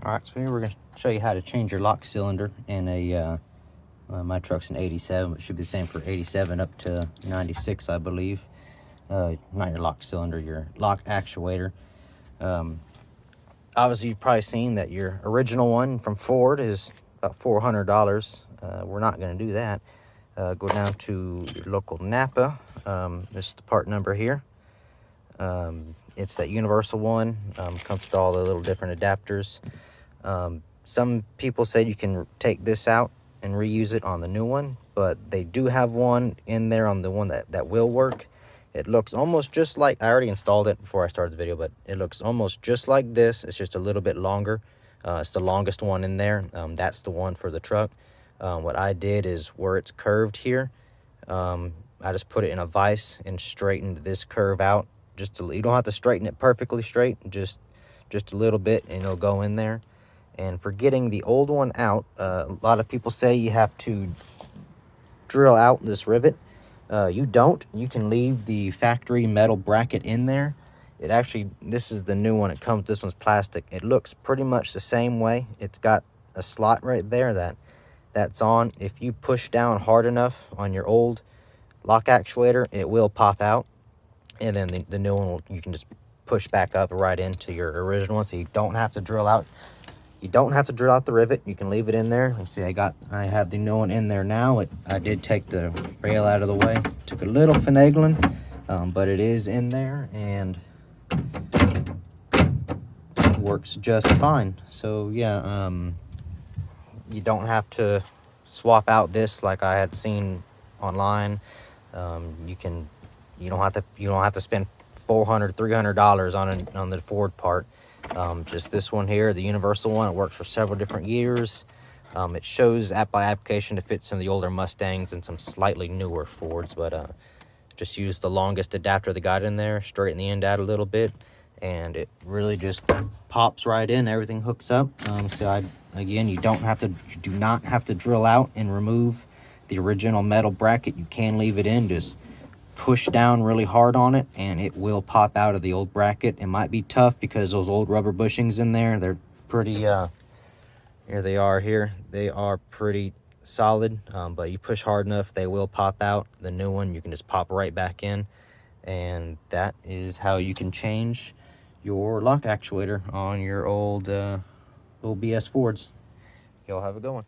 Alright, so here we're going to show you how to change your lock cylinder in a, my truck's an 87, but it should be the same for 87 up to 96, I believe. Not your lock cylinder, your lock actuator. Obviously, you've probably seen that your original one from Ford is about $400. We're not going to do that. Go down to your local Napa. This is the part number here. It's that universal one. Comes with all the little different adapters. Some people said you can take this out and reuse it on the new one, but they do have one in there on the one that will work. It looks almost just like, I already installed it before I started the video, but it looks almost just like this. It's just a little bit longer. It's the longest one in there. That's the one for the truck. What I did is where it's curved here, I just put it in a vise and straightened this curve out. You don't have to straighten it perfectly straight, just a little bit, and it'll go in there. And for getting the old one out, a lot of people say you have to drill out this rivet. You don't. You can leave the factory metal bracket in there. It actually, this is the new one. This one's plastic. It looks pretty much the same way. It's got a slot right there that's on. If you push down hard enough on your old lock actuator, it will pop out. And then the new one, you can just push back up right into your original one, so you don't have to drill out. You don't have to drill out the rivet. You can leave it in there. Let's see, I have the new one in there now. I did take the rail out of the way. Took a little finagling, but it is in there, and it works just fine. So yeah, you don't have to swap out this like I had seen online. You don't have to spend $400, $300 on the Ford part. Just this one here, the universal one. It works for several different years. It shows app by application to fit some of the older Mustangs and some slightly newer Fords, but just use the longest adapter they got in there, straighten the end out a little bit, and it really just pops right in. Everything hooks up. Again, you do not have to drill out and remove the original metal bracket. You can leave it in. Just push down really hard on it and it will pop out of the old bracket. It might be tough because those old rubber bushings in there, they're pretty here they are here. They are pretty solid, but you push hard enough, they will pop out. The new one, you can just pop right back in, and that is how you can change your lock actuator on your old BS Fords. Y'all have a good one.